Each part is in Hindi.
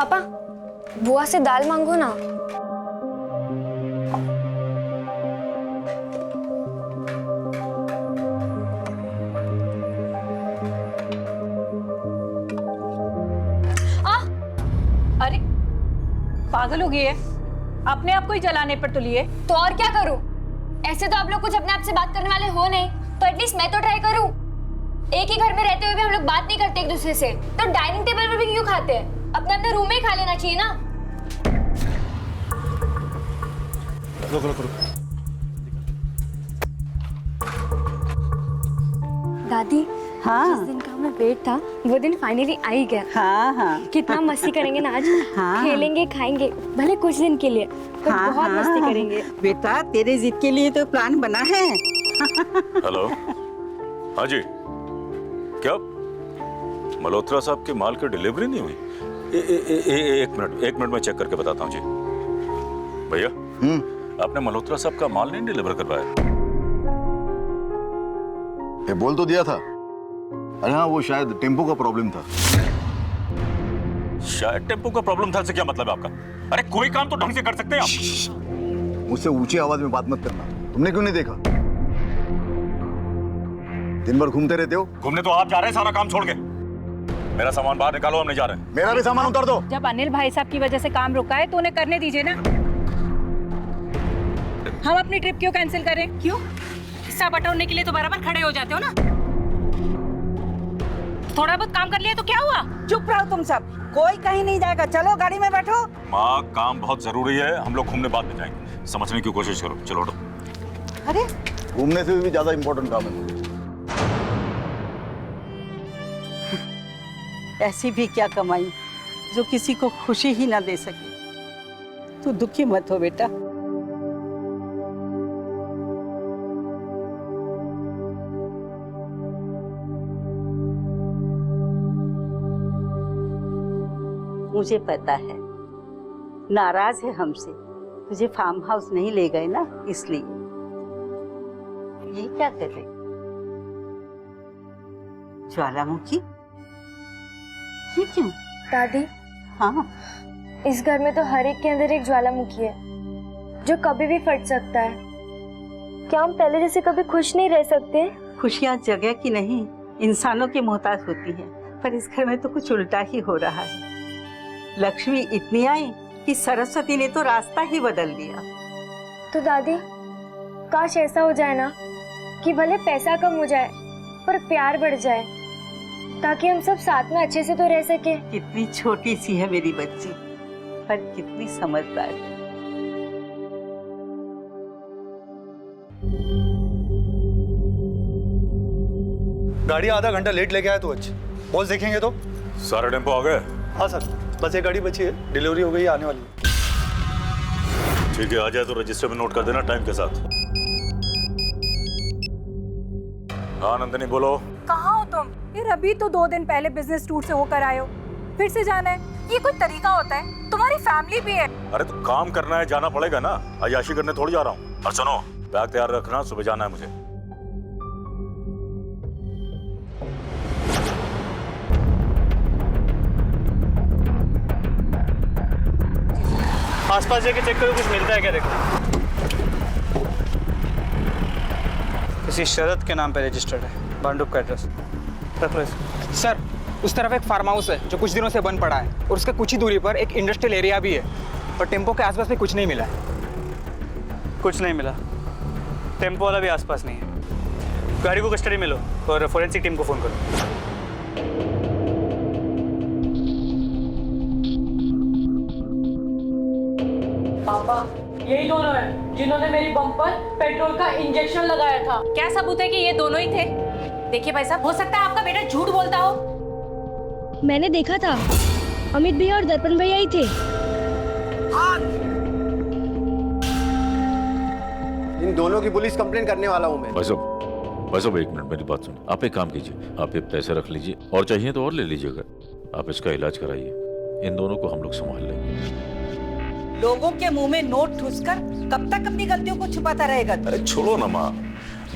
पापा, बुआ से दाल मांगो ना। अरे पागल हो गई है, अपने आप को ही जलाने पर तुली है। तो और क्या करूं? ऐसे तो आप लोग कुछ अपने आप से बात करने वाले हो नहीं, तो एटलीस्ट मैं तो ट्राई करूं। एक ही घर में रहते हुए भी हम लोग बात नहीं करते एक दूसरे से, तो डाइनिंग टेबल पर भी क्यों खाते हैं? अपने अपने रूम में ही खा लेना चाहिए ना। रुक रुक रुक। दादी, हाँ। जिस दिन का हमें वेट था वो दिन फाइनली आ ही गया। हाँ हाँ। कितना मस्ती करेंगे ना आज। हाँ। खेलेंगे खाएंगे, भले कुछ दिन के लिए, पर हाँ, बहुत मस्ती करेंगे। बेटा तेरे जिद के लिए तो प्लान बना है। हेलो, हाँ जी, क्या मल्होत्रा साहब के माल की डिलीवरी नहीं हुई? एक मिनट में चेक करके बताता हूँ जी। भैया, आपने मल्होत्रा साहब का माल नहीं डिलीवर करवाया? ये बोल तो दिया था। अरे हाँ, वो शायद टेम्पो का प्रॉब्लम था। शायद टेम्पो का प्रॉब्लम था से क्या मतलब है आपका? अरे कोई काम तो ढंग से कर सकते हैं आप। मुझसे ऊंची आवाज में बात मत करना। तुमने क्यों नहीं देखा? दिन भर घूमते रहते हो। घूमने तो आप जा रहे हैं सारा काम छोड़ के। मेरा सामान बाहर निकालो, हम नहीं जा रहे। मेरा भी सामान उतार दो। जब अनिल भाई साहब की वजह से काम रुका है तो उन्हें करने दीजिए ना। हम अपनी ट्रिप क्यों कैंसिल करें? क्यों? हिस्सा बटोरने के लिए तो बराबर खड़े हो जाते हो ना। थोड़ा बहुत काम कर लिया तो क्या हुआ? चुप रहो तुम सब, कोई कहीं नहीं जाएगा। चलो गाड़ी में बैठो। माँ, काम बहुत जरूरी है, हम लोग घूमने बाद में जाएंगे। समझने की कोशिश करो। चलो उठो। अरे घूमने से भी ज्यादा इंपॉर्टेंट काम है। ऐसी भी क्या कमाई जो किसी को खुशी ही ना दे सके। तू दुखी मत हो बेटा। मुझे पता है नाराज है हमसे, तुझे फार्म हाउस नहीं ले गए ना, इसलिए। ये क्या कर रही? ज्वालामुखी, ये क्यों? दादी, हाँ, इस घर में तो हर एक के अंदर एक ज्वालामुखी है जो कभी भी फट सकता है। क्या हम पहले जैसे कभी खुश नहीं रह सकते? खुशियाँ जगह की नहीं, इंसानों की मोहताज होती है। पर इस घर में तो कुछ उल्टा ही हो रहा है। लक्ष्मी इतनी आई कि सरस्वती ने तो रास्ता ही बदल दिया। तो दादी, काश ऐसा हो जाए ना कि भले पैसा कम हो जाए पर प्यार बढ़ जाए, ताकि हम सब साथ में अच्छे से तो रह सके। कितनी छोटी सी है मेरी बच्ची, पर कितनी समझदार है। गाड़ी आधा घंटा लेट लेके आया तू आज। बॉस देखेंगे तो। सारे टेम्पो आ गए? हाँ सर, बस एक गाड़ी बची है, डिलीवरी हो गई, आने वाली है। ठीक है, आ जाए तो रजिस्टर में नोट कर देना टाइम के साथ। हाँ नंदिनी, बोलो। कहाँ हो तुम? यार अभी तो 2 दिन पहले बिजनेस टूर से होकर आए हो, फिर से जाना है? ये कोई तरीका होता है? तुम्हारी फैमिली भी है। अरे तो काम करना है, जाना पड़ेगा ना। अय्याशी करने थोड़ी जा रहा हूँ। और सुनो, बैग तैयार रखना, सुबह जाना है मुझे। आसपास जाके चेक करो, कुछ मिलता है क्या? देखो, किसी शरद के नाम पे रजिस्टर्ड है, भांडुप का एड्रेस। रख लो इसे। सर, उस तरफ एक फार्म हाउस है जो कुछ दिनों से बंद पड़ा है, और उसके कुछ ही दूरी पर एक इंडस्ट्रियल एरिया भी है, और टेम्पो के आसपास भी कुछ नहीं मिला है। कुछ नहीं मिला? टेम्पो वाला भी आसपास नहीं है। गाड़ी को कस्टडी में लो और फोरेंसिक टीम को फोन करो। पापा, यही दोनों हैं जिन्होंने मेरी बम पर पेट्रोल का इंजेक्शन लगाया था। क्या सबूत है कि ये दोनों ही थे? देखिए भाई साहब, हो सकता है आपका बेटा झूठ बोलता हो। मैंने देखा था, अमित भैया और दर्पण भैया ही थे। इन दोनों की पुलिस कंप्लेंट करने वाला हूँ मैं। भाई साहब, एक मिनट मेरी बात सुनो। आप एक काम कीजिए, आप ये पैसे रख लीजिए, और चाहिए तो और ले लीजिएगा। आप इसका इलाज कराइए। इन दोनों को हम लोग संभाल लेंगे। लोगों के मुंह में नोट ठूसकर कब तक अपनी गलतियों को छुपाता रहेगा? अरे छोड़ो ना माँ,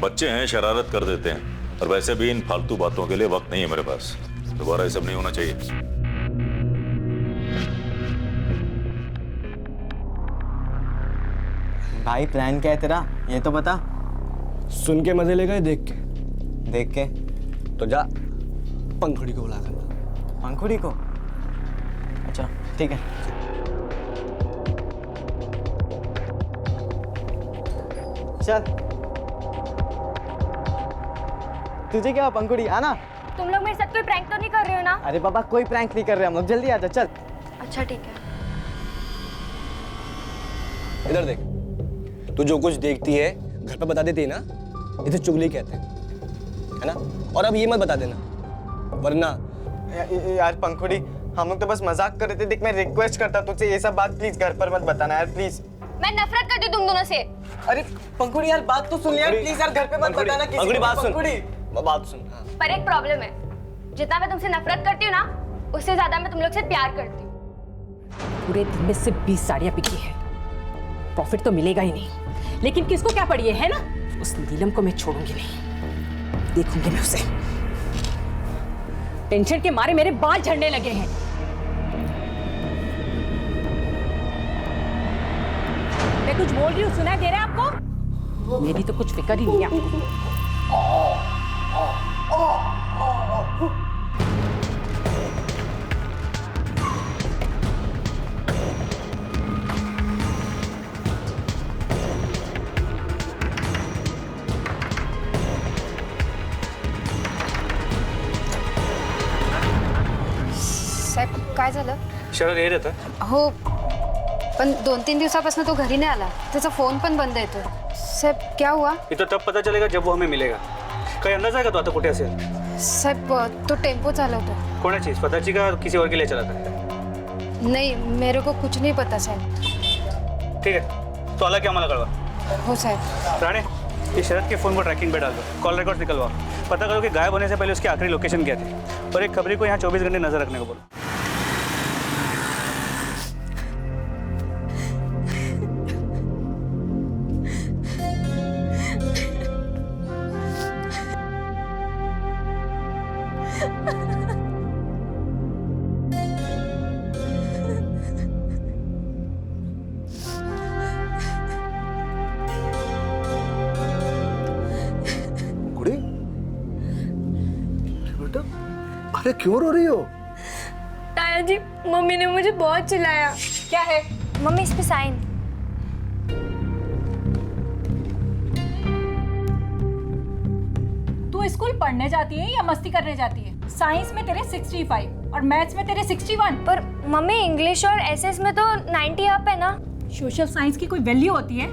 बच्चे हैं, शरारत कर देते हैं। और वैसे भी इन फालतू बातों के लिए वक्त नहीं है मेरे पास। दोबारा ये सब नहीं होना चाहिए। भाई प्लान क्या है तेरा, ये तो बता। सुन के मजे लेगा या देख के? देख के। तो जा पंखुड़ी को बुला कर। पंखुड़ी को? अच्छा ठीक है। चल। तुझे क्या पंखुड़ी, आना। तुम लोग मेरे साथ कोई प्रैंक तो नहीं कर रहे हो ना? अरे बाबा कोई प्रैंक नहीं कर रहे हम लोग, जल्दी आजा चल। अच्छा ठीक है। इधर देख, तू जो कुछ देखती है घर पर बता देती है ना, इसे चुगली कहते हैं, है ना? और अब ये मत बता देना, वरना यार पंखुड़ी, हम लोग तो बस मजाक कर रहे थे। देख मैं रिक्वेस्ट करता तुझसे, ये सब बात प्लीज घर पर मत बताना यार, प्लीज। मैं नफरत करती हूँ तुम दोनों से। अरे पंखुड़ी यार बात तो सुन यार, प्लीज यार घर पे मत बताना किसी को। पंखुड़ी बात सुन, पंखुड़ी बात सुन। हाँ। पर एक प्रॉब्लम है, जितना मैं तुमसे नफरत करती हूँ ना, उससे ज्यादा मैं तुम लोग से प्यार करती हूँ। पूरे दिन में सिर्फ 20 साड़ियां बिकी है, प्रॉफिट तो मिलेगा ही नहीं, लेकिन किसको क्या पड़ी है ना? उस नीलम को मैं छोड़ूंगी नहीं, देखूंगी मैं उसे। टेंशन के मारे मेरे बाल झड़ने लगे हैं। मैं कुछ बोल रही हूँ, सुनाई दे रहा है आपको? मेरी तो कुछ फिक्र ही नहीं है आपको। साहेब काय झालं? शरद येत होता. हो पण 2-3 दिवसापासून तो घरी नाही आला, त्याचा फोन पण बंद येतो. साहेब क्या हुआ? ये तो तब पता चलेगा जब वो हमें मिलेगा. काही अंदाज आहे का तो आता कुठे असेल? साहेब तो टेम्पो चालवतो. कोणाची, स्वतःची का किसी और के लिए चलाता है? नहीं मेरे को कुछ नहीं पता साहब. ठीक है, तो आला क्या मला कळवा. हो साहब. राणे, ये शरद के फोन को ट्रैकिंग पे डाल दो, कॉल रिकॉर्ड निकलवाओ, पता करो कि गायब होने से पहले उसकी आखिरी लोकेशन क्या थी, और एक खबरी को यहाँ 24 घंटे नजर रखने को बोलो. अरे क्यों रो रही हो? ताया जी, मम्मी ने मुझे बहुत चिल्लाया। क्या है? मम्मी इस पे साइन। तू स्कूल पढ़ने जाती है या मस्ती करने जाती है? साइंस में तेरे 65 और मैथ्स में तेरे 61। पर मम्मी इंग्लिश और एसएस में तो 90 अप है ना। सोशल साइंस की कोई वैल्यू होती है?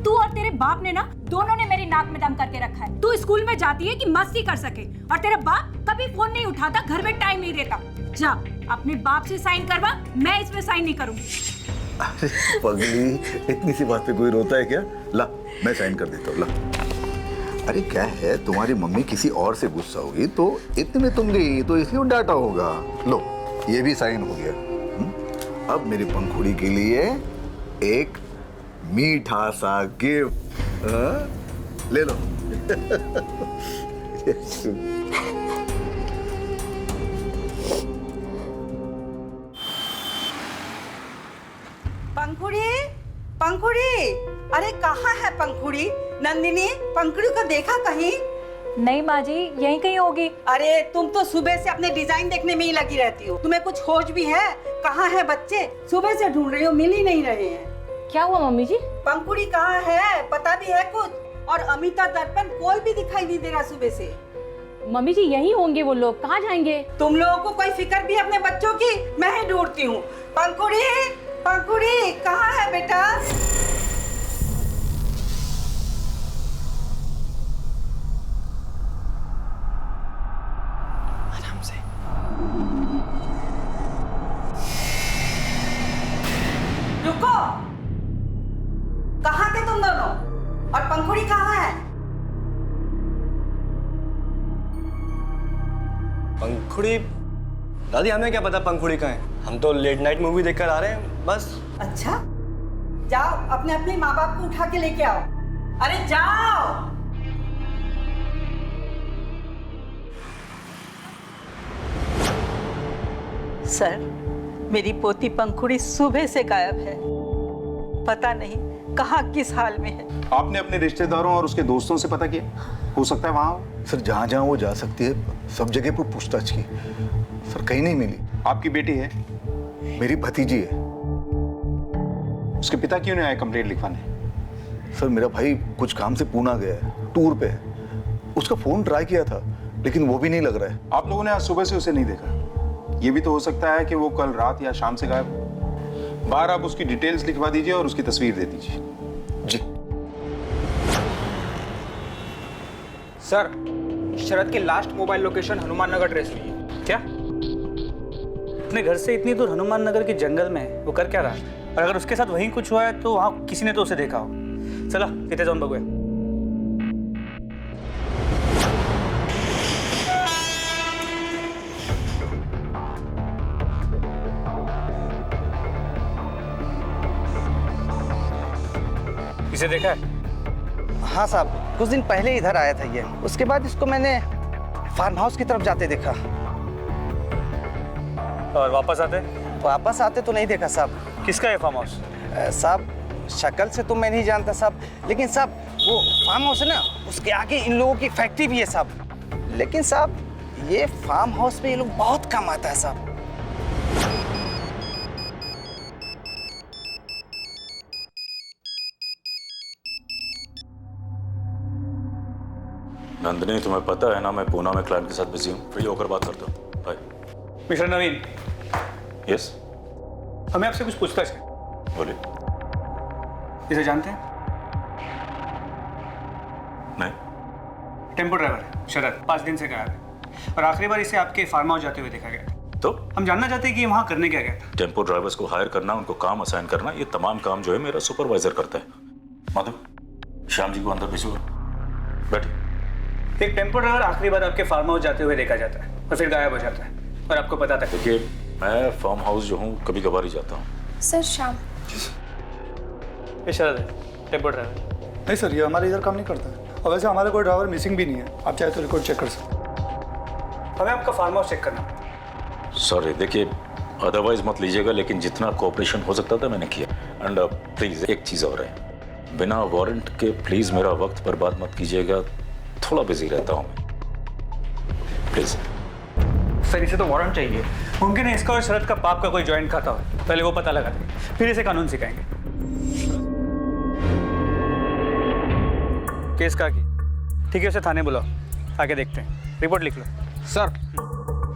तू और तेरे बाप ने ना दोनों ने मेरी नाक में दम करके रखा है। तू स्कूल में जाती है कि मस्ती कर सके, और तेरा बाप कभी फोन नहीं उठाता, घर में टाइम नहीं देता। जा अपने बाप से साइन करवा, मैं इसमें साइन नहीं करूंगी। अरे पगली, इतनी सी बात पे कोई रोता है क्या? ला मैं साइन कर देता हूँ, ला। अरे क्या है, तुम्हारी मम्मी किसी और से गुस्सा होगी तो इतने में तुम गई तो इसलिए डांटा होगा। लो ये भी साइन हो गया। अब मेरी पंखुड़ी के लिए एक मीठा सा गिफ्ट ले लो। पंखुड़ी, पंखुड़ी, अरे कहाँ है पंखुड़ी? नंदिनी, पंखुड़ी को देखा कहीं? नहीं माँ जी, यहीं कहीं होगी। अरे तुम तो सुबह से अपने डिजाइन देखने में ही लगी रहती हो, तुम्हें कुछ खोज भी है? कहाँ है बच्चे? सुबह से ढूंढ रही हो, मिल ही नहीं रहे हैं। क्या हुआ मम्मी जी? पंखुड़ी कहाँ है, पता भी है कुछ? और अमिता दर्पण कोई भी दिखाई नहीं दे रहा सुबह से। मम्मी जी यहीं होंगे वो लोग, कहाँ जाएंगे? तुम लोगों को कोई फिक्र भी अपने बच्चों की? मैं ही ढूंढती हूँ। पंखुड़ी, पंखुड़ी कहाँ है बेटा? आराम से। रुको, कहाँ थे तुम दोनों? और पंखुड़ी कहाँ है? पंखुड़ी? दादी हमें क्या पता पंखुड़ी कहाँ है, हम तो लेट नाइट मूवी देखकर आ रहे हैं बस। अच्छा, जाओ अपने अपने माँ बाप को उठा के लेके आओ। अरे जाओ। सर, मेरी पोती पंखुड़ी सुबह से गायब है। पता नहीं कहाँ किस हाल में है। आपने अपने रिश्तेदारों और उसके दोस्तों से पता किया? हो सकता है वहां हो। सर जहाँ जहाँ वो जा सकती है सब जगह पर पूछताछ की, सर कहीं नहीं मिली। आपकी बेटी है? मेरी भतीजी है। उसके पिता क्यों नहीं आए कंप्लेंट लिखवाने? सर मेरा भाई कुछ काम से पूना गया है, टूर पे है। उसका फोन ट्राई किया था लेकिन वो भी नहीं लग रहा है। आप लोगों ने आज सुबह से उसे नहीं देखा। ये भी तो हो सकता है कि वो कल रात या शाम से गायब हो। बाहर आप उसकी डिटेल्स लिखवा दीजिए और उसकी तस्वीर दे दीजिए। जी सर, शरद की last mobile location Hanuman Nagar trace हुई है। क्या? अपने घर से इतनी दूर हनुमान नगर के जंगल में वो कर क्या रहा है? और अगर उसके साथ वहीं कुछ हुआ है तो वहाँ किसी ने तो उसे देखा हो। चला तिथे जाऊन बघूया। इसे देखा है? हाँ साहब, कुछ दिन पहले इधर आया था ये। उसके बाद इसको मैंने फार्म हाउस की तरफ जाते देखा। और वापस आते तो नहीं देखा साहब। किसका है फार्म हाउस? साहब शक्ल से तो मैं नहीं जानता साहब, लेकिन साहब वो फार्म हाउस है ना, उसके आगे इन लोगों की फैक्ट्री भी है साहब। लेकिन साहब ये फार्म हाउस पे ये लोग बहुत कम आता है साहब। नंदिनी तुम्हें पता है ना मैं पूना में क्लाइंट के साथ बिजी हूँ। फ्री होकर बात करता हूँ। बाय। मिस्टर नवीन, यस हमें आपसे कुछ पूछताछ है। बोलिए। इसे जानते हैं? नहीं। टेम्पो ड्राइवर है शरद, 5 दिन से गायब है और आखिरी बार इसे आपके फार्म हाउस जाते हुए देखा गया था। तो हम जानना चाहते हैं कि वहाँ करने क्या गया था। टेम्पो ड्राइवर्स को हायर करना, उनको काम असाइन करना, ये तमाम काम जो है मेरा सुपरवाइजर करता है। माधव श्याम जी को अंदर भेजो। बैठिए। एक टेम्पो ड्राइवर आखिरी बार आपके फार्म हाउस जाते हुए देखा जाता है और फिर गायब हो जाता है और आपको पता था। देखिए मैं फार्म हाउस जो हूँ कभी कभार ही जाता हूँ। सर शाम। ये शरद है, टेम्पो ड्राइवर। नहीं सर, ये हमारे इधर काम नहीं करता है और वैसे हमारा कोई ड्राइवर मिसिंग भी नहीं है। आप चाहे तो रिकॉर्ड चेक कर सकते हैं। हमें आपका फार्म हाउस चेक करना। सॉरी देखिए अदरवाइज मत लीजिएगा, लेकिन जितना कोऑपरेशन हो सकता था मैंने किया। एंड प्लीज एक चीज़ और है, बिना वारंट के प्लीज मेरा वक्त बर्बाद मत कीजिएगा। थोड़ा बिजी रहता हूँ प्लीज। सर इसे तो वारंट चाहिए। मुमकिन है इसका और शरद का पाप का कोई जॉइंट खाता हो। पहले वो पता लगा दें, फिर इसे कानून सिखाएंगे। केस का की ठीक है, उसे थाने बुलाओ, आके देखते हैं। रिपोर्ट लिख लो। सर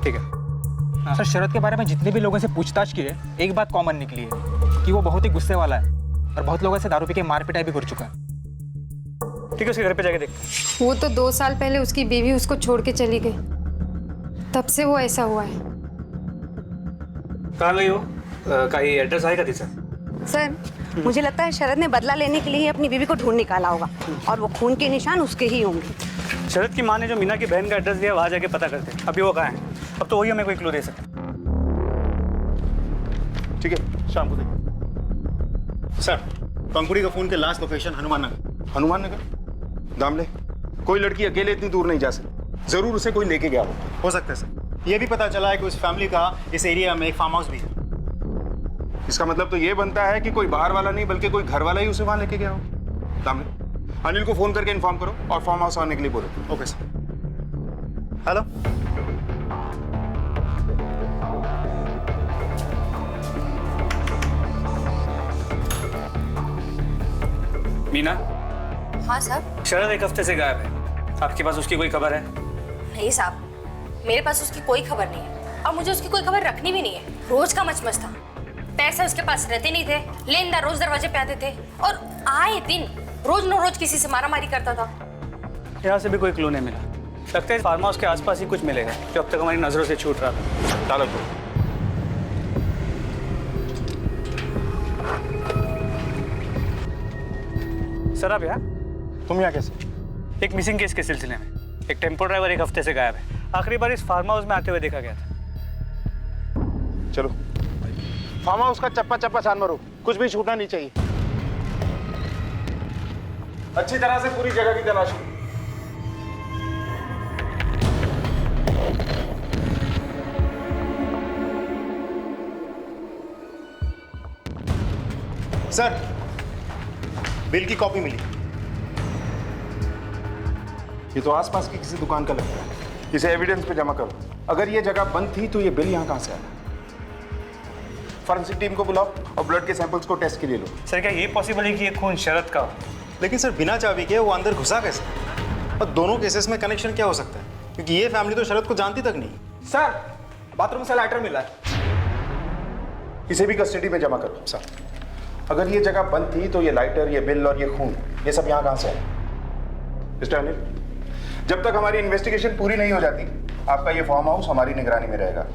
ठीक है। सर, शरद के बारे में जितने भी लोगों से पूछताछ की है, एक बात कॉमन निकली है कि वो बहुत ही गुस्से वाला है और बहुत लोगों से दारू पी के मार पिटाई भी कर चुका है। ठीक है, उसके घर पे जाके देखते हैं। वो तो 2 साल पहले उसकी बीवी उसको छोड़ के चली गई, तब से वो ऐसा हुआ है। कहाँ गई हो? कहीं एड्रेस आएगा थी सर? सर मुझे लगता है शरद ने बदला लेने के लिए अपनी बीवी को ढूंढ निकाला होगा और वो खून के निशान उसके ही होंगे। शरद की माँ ने जो मीना की बहन का एड्रेस दिया वहाँ जाके पता करते हैं। अभी वो कहाँ है? अब तो वही हमें कोई क्लू दे सकता। ठीक है, शाम को देखो। सर पंकुड़ी का फोन के लास्ट लोकेशन हनुमान नगर। हनुमान नगर? दामले, कोई लड़की अकेले इतनी दूर नहीं जा सकती, जरूर उसे कोई लेके गया हो सकता है सर। ये भी पता चला है कि उस फैमिली का इस एरिया में एक फार्म हाउस भी है। इसका मतलब तो ये बनता है कि कोई बाहर वाला नहीं बल्कि कोई घर वाला ही उसे वहां लेके गया हो। दामले, अनिल को फोन करके इन्फॉर्म करो और फार्म हाउस आने के लिए बोलो। Okay sir. हेलो, मीना। हाँ साहब। शरद 1 हफ्ते से गायब है, आपके पास उसकी कोई खबर है? नहीं साहब, मेरे पास उसकी कोई खबर नहीं है और मुझे उसकी कोई खबर रखनी भी नहीं है। रोज का मचमच था, पैसे उसके पास रहते नहीं थे, लेनदार रोज दरवाजे पे आते थे और आए दिन रोज न रोज किसी से मारामारी करता था। यहाँ से भी कोई क्लू नहीं मिला। लगता है फार्म हाउस के आसपास ही कुछ मिलेगा जो अब तक हमारी नजरों से छूट रहा था। चालक को सर आप यहाँ? तुम यहाँ कैसे? एक मिसिंग केस के सिलसिले में एक टेम्पो ड्राइवर 1 हफ्ते से गायब है। आखिरी बार इस फार्म हाउस में आते हुए देखा गया था। चलो फार्म हाउस का चप्पा चप्पा छान मारो, कुछ भी छूटना नहीं चाहिए। अच्छी तरह से पूरी जगह की तलाशी। सर बिल की कॉपी मिली। ये तो आसपास की किसी दुकान का लगता है। इसे एविडेंस पे जमा करो। अगर ये जगह बंद थी तो ये बिल यहाँ कहाँ से आया? फॉरेंसिक टीम को बुलाओ और ब्लड के सैंपल्स को टेस्ट के लिए लो। सर क्या ये पॉसिबल है कि ये खून शरद का हो? लेकिन सर बिना चाबी के वो अंदर घुसा कैसे? और दोनों केसेस में कनेक्शन क्या हो सकता है? क्योंकि ये फैमिली तो शरद को जानती तक नहीं। सर बाथरूम से लाइटर मिला है। इसे भी कस्टडी में जमा करो। सर अगर ये जगह बंद थी तो ये लाइटर, ये बिल और ये खून, ये सब यहाँ कहाँ से आया? मिस्टर अनिल, जब तक हमारी इन्वेस्टिगेशन पूरी नहीं हो जाती आपका ये फार्म हाउस हमारी निगरानी में रहेगा।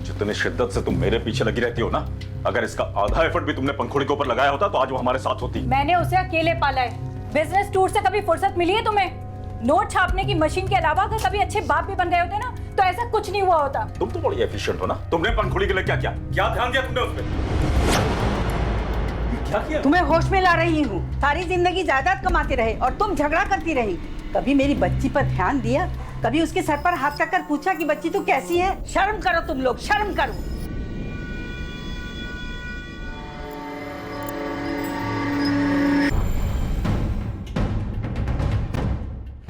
जितने शिद्दत से तुम मेरे पीछे लगी रहती हो ना, अगर इसका आधा एफर्ट भी तुमने पंखुड़ी के ऊपर लगाया होता तो आज वो हमारे साथ होती। मैंने उसे अकेले पाला है। बिजनेस टूर से कभी फुर्सत मिली है तुम्हें? नोट छापने की मशीन के अलावा अगर कभी अच्छे बाप भी बन गए होते ना तो ऐसा कुछ नहीं हुआ होता। तुम तो बड़ी एफिशिएंट हो ना। तुमने पंखुड़ी के लिए क्या किया? क्या ध्यान दिया तुमने उस पर? क्या किया? तुम्हें होश में ला रही हूँ। सारी जिंदगी जायदाद कमाते रहे और तुम झगड़ा करती रही। कभी मेरी बच्ची पर ध्यान दिया? कभी उसके सर पर हाथ रखकर पूछा कि बच्ची तू कैसी है? शर्म करो तुम लोग, शर्म करो।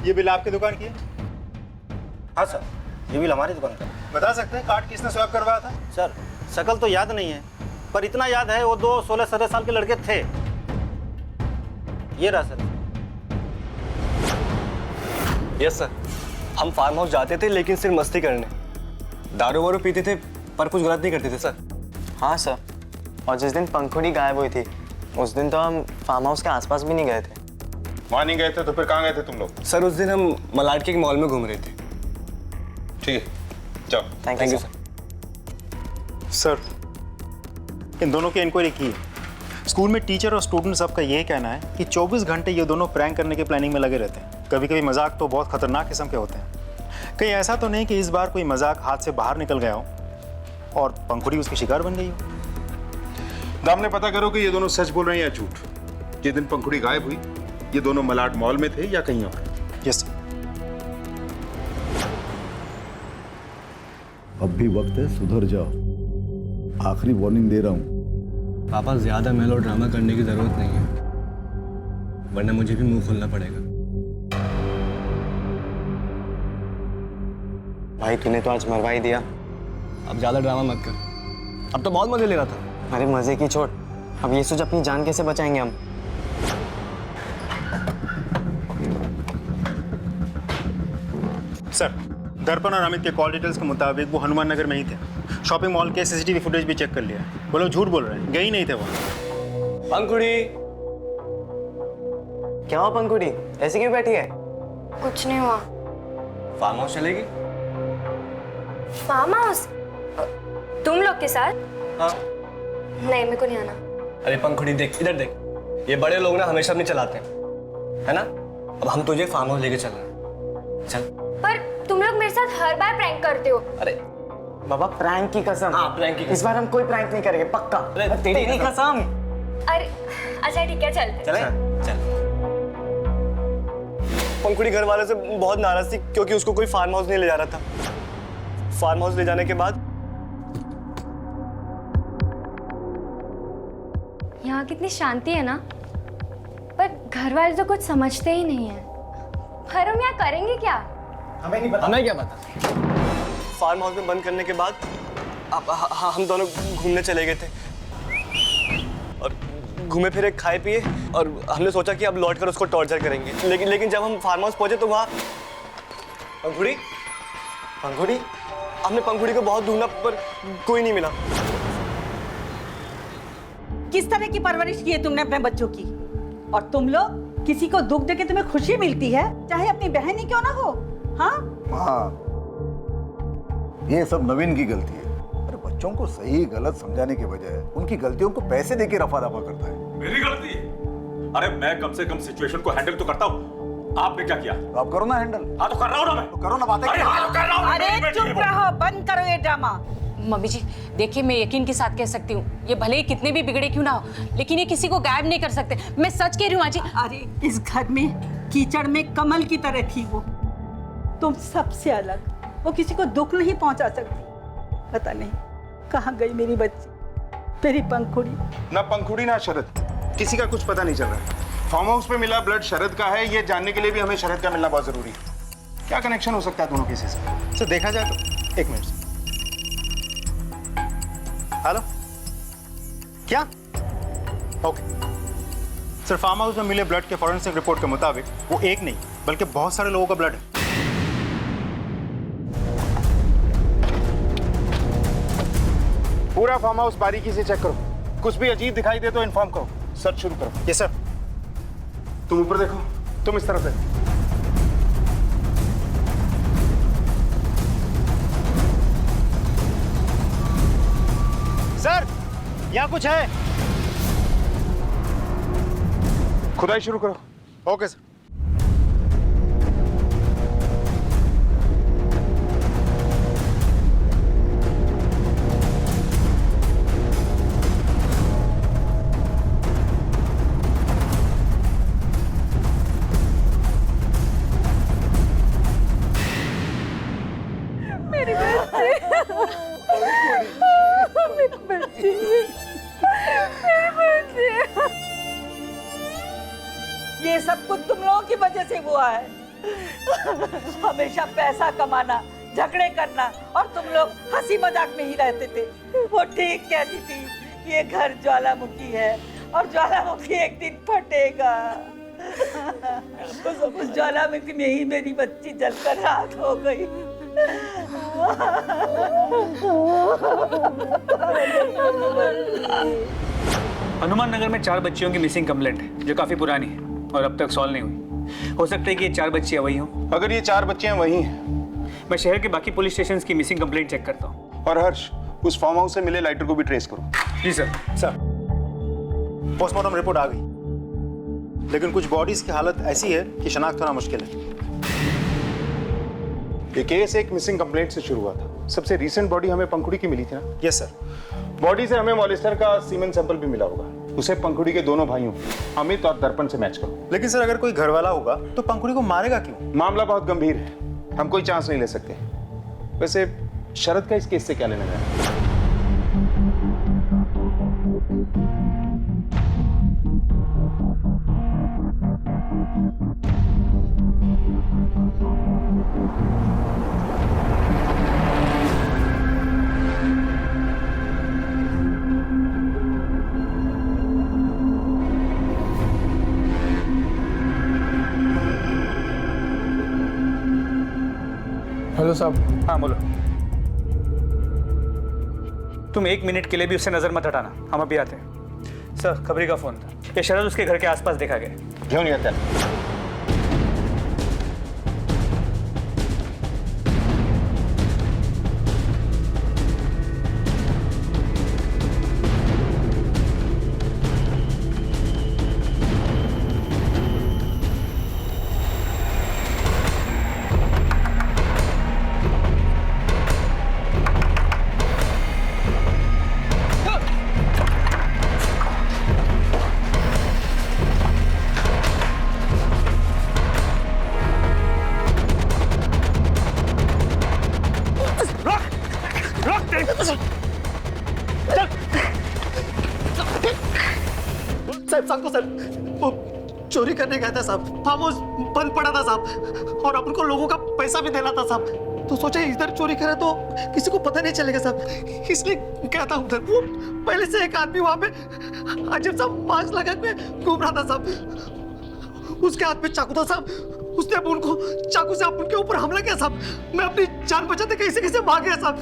ये बिल आपकी दुकान की है? हाँ सर, ये बिल हमारी दुकान का है। बता सकते हैं कार्ड किसने स्वैप करवाया था? सर शकल तो याद नहीं है, पर इतना याद है वो 2 16-17 साल के लड़के थे। ये रहा सर। यस सर, हम फार्म हाउस जाते थे लेकिन सिर्फ मस्ती करने। दारू वारू पीते थे पर कुछ गलत नहीं करते थे सर। हाँ सर, और जिस दिन पंखुड़ी गायब हुई थी उस दिन तो हम फार्म हाउस के आसपास भी नहीं गए थे। वहाँ नहीं गए थे तो फिर कहाँ गए थे तुम लोग? सर उस दिन हम मलाड के एक मॉल में घूम रहे थे। ठीक है, जाओ। Thank you sir. सर इन दोनों की इंक्वायरी की है। स्कूल में टीचर और स्टूडेंट सबका ये कहना है कि 24 घंटे ये दोनों प्रैंक करने के प्लानिंग में लगे रहते हैं। कभी कभी मजाक तो बहुत खतरनाक किस्म के होते हैं। कहीं ऐसा तो नहीं कि इस बार कोई मजाक हाथ से बाहर निकल गया हो और पंखुड़ी उसकी शिकार बन गई हो? दामने पता करो कि ये दोनों सच बोल रहे हैं या झूठ। जिस दिन पंखुड़ी गायब हुई ये दोनों मलाड मॉल में थे या कहीं और? Yes sir. अब भी वक्त है, सुधर जाओ। आखिरी वार्निंग दे रहा हूँ। पापा ज्यादा मेलो ड्रामा करने की जरूरत नहीं है, वरना मुझे भी मुंह खोलना पड़ेगा। भाई तूने तो आज मरवा ही दिया। अब ज्यादा ड्रामा मत कर, अब तो बहुत मजे ले रहा था। अरे मजे की छोड़, अब ये सोच अपनी जान कैसे बचाएंगे हम। सर दर्पण और अमित के कॉल डिटेल्स के मुताबिक वो हनुमान नगर में ही थे। शॉपिंग मॉल के सीसीटीवी फुटेज भी चेक कर लिया। वो लोग झूठ बोल रहे हैं, गए ही नहीं थे वहाँ। पंखुड़ी, क्या हुआ पंखुड़ी, ऐसे क्यों बैठी है? कुछ नहीं हुआ। फार्म हाउस चलेगी? Farm house? तुम लोग के साथ? हाँ। नहीं, मेरे को नहीं आना। अरे पंखुड़ी देख, इधर देख, ये बड़े लोग ना हमेशा अपनी चलाते हैं, है ना? अब हम तुझे फार्म हाउस लेके चल रहे हैं, चल। पर तुम लोग मेरे साथ हर बार प्रैंक करते हो। अरे बाबा प्रैंक की कसम। हाँ प्रैंक की कसम। इस बार हम कोई प्रैंक नहीं करेंगे, पक्का। अरे तेरी कसम। अरे अच्छा ठीक है, चलते। चले चल। पंखुड़ी घर वाले से बहुत नाराज थी क्योंकि उसको कोई फार्म हाउस नहीं ले जा रहा था। फार्म हाउस ले जाने के बाद यहाँ कितनी शांति है ना, पर घर वाले तो कुछ समझते ही नहीं है। पर हम यहाँ करेंगे क्या? हमें नहीं पता। हमें क्या पता? फार्म हाउस में बंद करने के बाद अब हम दोनों घूमने चले गए थे और घूमे फिरे, खाए पिए, और हमने सोचा कि अब लौटकर उसको टॉर्चर करेंगे। लेकिन जब हम फार्म हाउस पहुंचे तो वहाँ पंखुड़ी हमने पंखुड़ी को बहुत ढूंढा पर कोई नहीं मिला। किस तरह की परवरिश की है तुमने अपने बच्चों की? और तुम लोग, किसी को दुख देके तुम्हें खुशी मिलती है, चाहे अपनी बहन ही क्यों ना हो। हाँ हाँ, ये सब नवीन की गलती है। अरे बच्चों को सही गलत समझाने के बजाय उनकी गलतियों को पैसे देके रफा दफा करता है। मेरी गलती है? अरे मैं कम से कम सिचुएशन को हैंडल तो करता हूँ। आपने क्या किया? तो आप करो ना हैंडल। हाँ तो कर रहा हूँ ना मैं। तो करो ना बातें। अरे हाँ तो कर रहा हूँ। अरे चुप रहो, बंद करो ये ड्रामा। मम्मी जी देखिए, मैं यकीन के साथ कह सकती हूँ, ये भले ही कितने भी बिगड़े क्यों ना हो, लेकिन ये किसी को गायब नहीं कर सकते। मैं सच कह रही हूँ आजी। अरे इस घर में कीचड़ में कमल की तरह थी वो, तुम सबसे अलग। वो किसी को दुख नहीं पहुंचा सकती। पता नहीं कहाँ गई मेरी बच्ची। मेरी पंखुड़ी। ना पंखुड़ी ना शरद, किसी का कुछ पता नहीं चल रहा है। फार्म हाउस पे मिला ब्लड शरद का है, ये जानने के लिए भी हमें शरद का मिलना बहुत जरूरी है। क्या कनेक्शन हो सकता है दोनों केसेस का? सर देखा जाए तो, एक मिनट। हेलो, क्या? ओके सर, फार्म हाउस में मिले ब्लड के फॉरेंसिक रिपोर्ट के मुताबिक वो एक नहीं बल्कि बहुत सारे लोगों का ब्लड है। पूरा फार्म हाउस बारीकी से चेक करो, कुछ भी अजीब दिखाई दे तो इन्फॉर्म करो। सर्च शुरू करो। Yes sir. तुम ऊपर देखो, तुम इस तरफ देखो। सर यहाँ कुछ है। खुदाई शुरू करो। Okay sir. मेरी बच्ची, मेरी बच्ची, मेरी बच्ची। ये सब कुछ तुम लोगों की वजह से हुआ है। हमेशा पैसा कमाना, झगड़े करना और तुम लोग हंसी मजाक में ही रहते थे। वो ठीक कहती थी, ये घर ज्वालामुखी है और ज्वालामुखी एक दिन फटेगा। उस ज्वालामुखी में ही मेरी बच्ची जलकर राख हो गई। हनुमान नगर में 4 बच्चियों की मिसिंग कंप्लेंट है जो काफी पुरानी है और अब तक सॉल्व नहीं हुई। हो सकता है कि ये 4 बच्चियां वही हों। अगर ये 4 बच्चियां वही हैं, मैं शहर के बाकी पुलिस स्टेशंस की मिसिंग कंप्लेंट चेक करता हूँ। और हर्ष, उस फार्म हाउस से मिले लाइटर को भी ट्रेस करो। जी सर। सर पोस्टमार्टम रिपोर्ट आ गई, लेकिन कुछ बॉडीज की हालत ऐसी है कि शनाख्त होना मुश्किल है। ये केस एक मिसिंग कंप्लेंट से शुरू हुआ था। सबसे रीसेंट बॉडी हमें पंखुड़ी की मिली थी ना? Yes sir. बॉडी से हमें मॉलिस्टर का सीमेन सैंपल भी मिला होगा। उसे पंखुड़ी के दोनों भाइयों अमित और दर्पण से मैच करो। लेकिन सर अगर कोई घर वाला होगा तो पंखुड़ी को मारेगा क्यों? मामला बहुत गंभीर है, हम कोई चांस नहीं ले सकते। वैसे शरद का इस केस से क्या लेना है? हेलो साहब। हाँ बोलो। तुम 1 मिनट के लिए भी उससे नजर मत हटाना, हम अभी आते हैं। सर खबरी का फोन था, ये शरद उसके घर के आसपास देखा गया। क्यों नहीं आता? साहब सांगतो सर, वो चोरी करने गया था साहब, फार्म हाउस बंद पड़ा था साहब, और अपन को लोगों का पैसा भी देना था साहब। तो सोचा इधर चोरी करे तो किसी को पता नहीं चलेगा साहब, इसलिए गया था उधर। वो पहले से एक आदमी वहां पे अजीब सा मास्क लगा के घूम रहा था साहब। उसके हाथ में चाकू था साहब, उसने अपन को चाकू से अपन के ऊपर हमला किया साहब। मैं अपनी जान बचाते कैसे कैसे भाग गया साहब।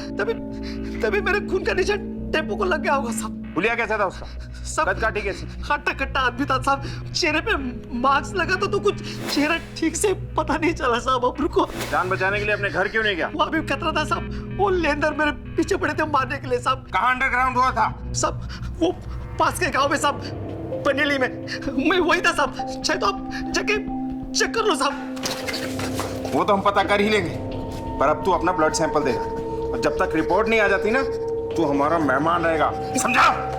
तभी मेरे खून का निशान टेम्पो को लग गया होगा साहब। हुलिया कैसा था उसका? सब काटी कैसी? हट्टा कट्टा आदमी था साहब, चेहरे पे मास्क लगा तो कुछ चेहरा ठीक से पता नहीं चला साहब। अपन को जान बचाने के लिए अपने घर क्यों नहीं गया? वहाँ भी खतरा था साहब, वो लेंदर मेरे पीछे पड़े थे मारने के लिए साहब। कहाँ अंडरग्राउंड हुआ था? सब वो पास के गांव में साहब, बनेली में। मैं वही था साहब, चाहे तो आप जाके चेक कर लो साहब। वो तो हम पता कर ही लेंगे, पर अब तू अपना ब्लड सैंपल दे, और जब तक रिपोर्ट नहीं आ जाती ना, तू हमारा मेहमान रहेगा, समझा?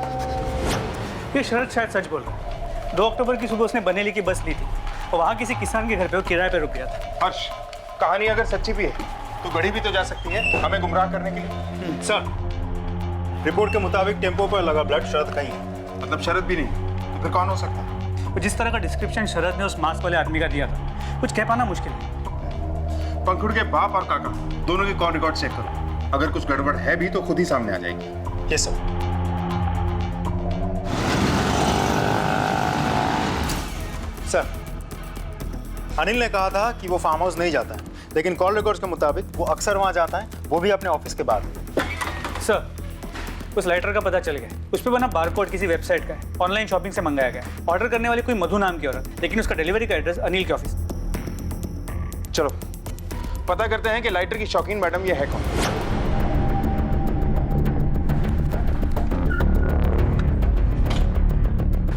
ये शरद शायद सच बोल रहा है। 2 अक्टूबर की सुबह उसने बनेली की बस ली थी और वहाँ किसी किसान के घर पे वो किराए पे रुक गया था। हर्ष, कहानी अगर सच्ची भी है तो गढ़ी भी तो जा सकती है हमें गुमराह करने के लिए। सर, रिपोर्ट के मुताबिक टेम्पो पर लगा ब्लड शरद का ही है। मतलब शरद भी नहीं तो फिर कौन हो सकता है? वो जिस तरह का डिस्क्रिप्शन शरद ने उस मास्क वाले आदमी का दिया था, कुछ कह पाना मुश्किल है। पंखुड़ी के बाप और काका दोनों की कॉल रिकॉर्ड चेक करो। अगर कुछ गड़बड़ है भी तो खुद ही सामने आ जाएगी। ये सब सर, अनिल ने कहा था कि वो फार्म हाउस नहीं जाता है, लेकिन कॉल रिकॉर्ड्स के मुताबिक वो अक्सर वहां जाता है, वो भी अपने ऑफिस के बाद। सर, उस लाइटर का पता चल गया। उस पर बना बारकोड किसी वेबसाइट का है, ऑनलाइन शॉपिंग से मंगाया गया है। ऑर्डर करने वाली कोई मधु नाम की औरत, लेकिन उसका डिलीवरी का एड्रेस अनिल के ऑफिस। चलो पता करते हैं कि लाइटर की शौकीन मैडम ये है कौन।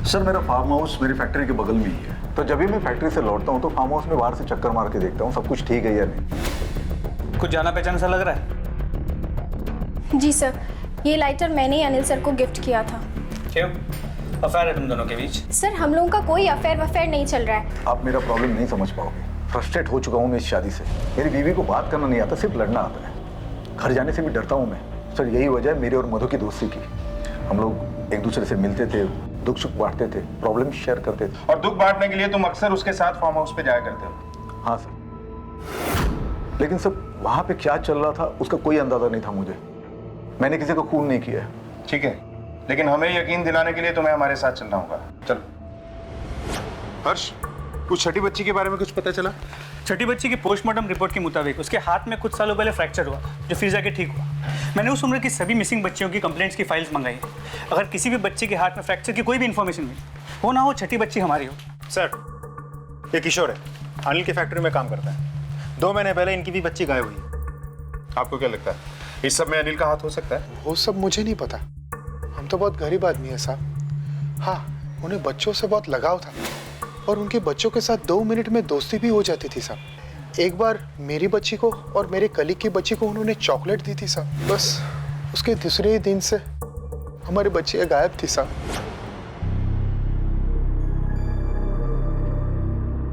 सर, मेरा फार्म हाउस मेरी फैक्ट्री के बगल में ही है, तो जब भी मैं फैक्ट्री से लौटता हूँ तो फार्म हाउस में बाहर से चक्कर मार के देखता हूँ सब कुछ ठीक है या नहीं। कुछ जाना पहचाना सा लग रहा है? जी सर, ये लाइटर मैंने ही अनिल सर को गिफ्ट किया था। क्यों? अफेयर है तुम दोनों के बीच? सर, हम लोगों का कोई अफेयर नहीं चल रहा है। आप मेरा प्रॉब्लम नहीं समझ पाओगे। फ्रस्ट्रेट हो चुका हूँ मैं इस शादी से। मेरी बीवी को बात करना नहीं आता, सिर्फ लड़ना आता है। घर जाने से भी डरता हूँ मैं। सर, यही वजह है मेरे और मधु की दोस्ती की। हम लोग एक दूसरे से मिलते थे, दुख सुख बांटते थे, प्रॉब्लम शेयर करते थे। और दुख बांटने के लिए तुम अक्सर उसके साथ फार्म हाउस पे जाया करते हो? हाँ सर, लेकिन सब वहाँ पे क्या चल रहा था उसका कोई अंदाजा नहीं था मुझे। मैंने किसी को खून नहीं किया। ठीक है, लेकिन हमें यकीन दिलाने के लिए तुम्हें हमारे साथ चलना होगा। चलो। हर्ष, कुछ छठी बच्ची के बारे में कुछ पता चला? छठी बच्ची की पोस्टमार्टम रिपोर्ट के मुताबिक उसके हाथ में कुछ सालों पहले फ्रैक्चर हुआ, जो फिर जाके ठीक हुआ। मैंने उस उम्र की सभी मिसिंग बच्चियों की कंप्लेंट्स की फाइल्स मंगाई है। अगर किसी भी बच्चे के हाथ में फ्रैक्चर की कोई भी इन्फॉर्मेशन मिली, हो ना हो छठी बच्ची हमारी हो। सर, ये किशोर है, अनिल की फैक्ट्री में काम करता है। 2 महीने पहले इनकी भी बच्ची गायब हुई है। आपको क्या लगता है इस सब में अनिल का हाथ हो सकता है? वो सब मुझे नहीं पता। हम तो बहुत गरीब आदमी है साहब। हाँ, उन्हें बच्चों से बहुत लगाव था और उनके बच्चों के साथ 2 मिनट में दोस्ती भी हो जाती थी साहब। एक बार मेरी बच्ची को और मेरे कलीग की बच्ची को उन्होंने चॉकलेट दी थी साहब। बस उसके दूसरे ही दिन से हमारी बच्चियां गायब थी साहब।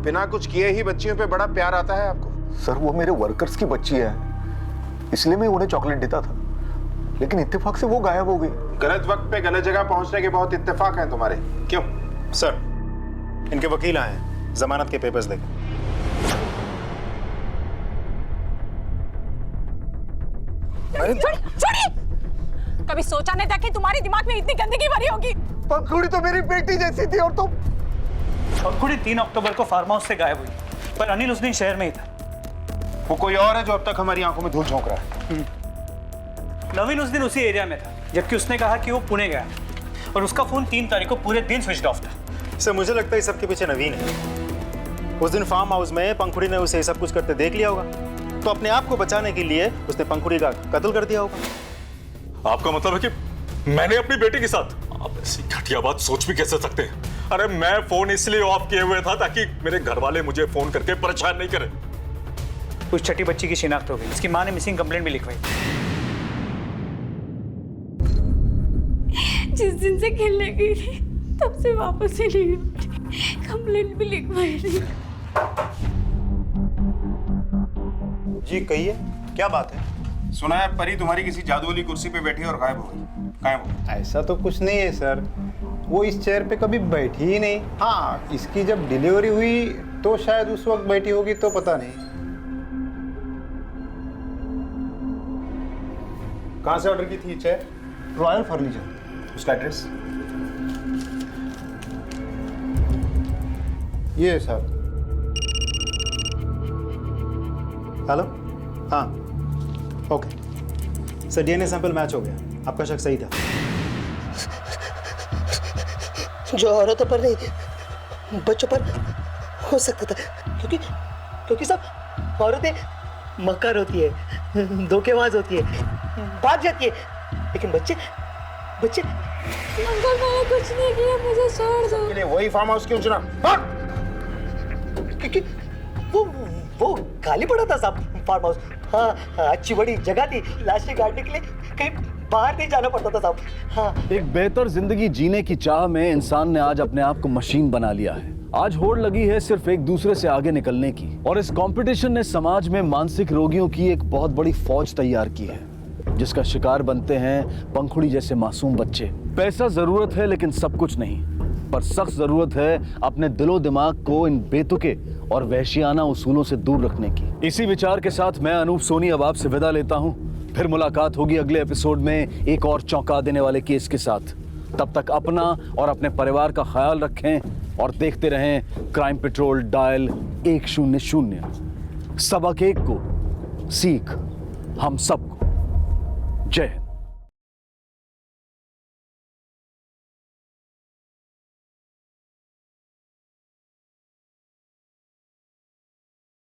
बिना कुछ किए ही बच्चियों पे बड़ा प्यार आता है आपको? सर, वो मेरे वर्कर्स की बच्ची है, इसलिए मैं उन्हें चॉकलेट देता था, लेकिन इत्तेफाक से वो गायब हो गई। गलत वक्त पे गलत जगह पहुंचने के बहुत इत्तेफाक हैं तुम्हारे। क्यों? सर, इनके वकील आए हैं जमानत के पेपर्स लेकर। छोड़िए! कभी सोचा नहीं था कि तुम्हारे दिमाग में इतनी गंदगी भरी होगी। पंखुड़ी तो मेरी बेटी जैसी थी और तुम। पंखुड़ी 3 अक्टूबर को फार्म हाउस से गायब हुई, पर अनिल उस दिन शहर में ही था। वो कोई और है जो अब तक हमारी आंखों में धूल झोंक रहा है। नवीन उस दिन उसी एरिया में था, जबकि उसने कहा कि वो पुणे गया और उसका फोन 3 तारीख को पूरे दिन स्विच ऑफ था। सर, मुझे लगता है सबके पीछे नवीन है। उस दिन फार्म हाउस में पंखुड़ी ने उसे सब कुछ करते देख लिया होगा, तो अपने आप को बचाने के लिए उसने पंखुड़ी का कत्ल कर दिया होगा। आपका मतलब है कि मैंने अपनी बेटी के साथ? आप ऐसी घटिया बात सोच भी कैसे सकते हैं? अरे मैं फोन इसलिए ऑफ किए हुए था ताकि मेरे घर वाले मुझे फोन करके परेशान नहीं करें। उस छठी बच्ची की शिनाख्त हो गई, इसकी मां ने मिसिंग कंप्लेंट भी लिखवाई। जिस दिन से खेलने गई थी तब से वापस ही नहीं लौटी, कंप्लेंट भी लिखवाई थी। जी कहिए, क्या बात है? सुना है परी तुम्हारी किसी जादू वाली कुर्सी पे बैठी और गायब हो गई। गायब हो गई? ऐसा तो कुछ नहीं है सर, वो इस चेयर पे कभी बैठी ही नहीं। हाँ, इसकी जब डिलीवरी हुई तो शायद उस वक्त बैठी होगी, तो पता नहीं। कहाँ से ऑर्डर की थी चेयर? Royal furniture. उसका एड्रेस? ये सर। हेलो, हाँ okay sir, DNA sample match हो गया, आपका शक सही था। जो औरतों पर नहीं बच्चों पर हो सकता था, क्योंकि सब औरतें मक्कार होती है, धोखेबाज होती है, भाग जाती है, लेकिन बच्चे अंकल, मैंने कुछ नहीं किया, मुझे छोड़ दो। के लिए वही फार्म हाउस क्यों चुना? क्योंकि वो खाली पड़ा था साहब फार्म हाउस। हाँ, अच्छी बड़ी जगह थी, लाशें गाड़ने के लिए कहीं बाहर नहीं जाना पड़ता था साहब। हाँ, एक बेहतर जिंदगी जीने की चाह में इंसान ने आज अपने आप को मशीन बना लिया है। आज होड़ लगी है सिर्फ एक दूसरे से आगे निकलने की, और इस कंपटीशन ने समाज में मानसिक रोगियों की एक बहुत बड़ी फौज तैयार की है। जिसका शिकार बनते हैं पंखुड़ी जैसे मासूम बच्चे। पैसा जरूरत है लेकिन सब कुछ नहीं, पर सख्त जरूरत है अपने दिलो दिमाग को इन बेतुके और वहशियाना उसूलों से दूर रखने की। इसी विचार के साथ मैं अनूप सोनी अब आपसे विदा लेता हूं। फिर मुलाकात होगी अगले एपिसोड में एक और चौंका देने वाले केस के साथ। तब तक अपना और अपने परिवार का ख्याल रखें और देखते रहें क्राइम पेट्रोल डायल 100। सबक एक को सीख हम सबको। जय हिंद।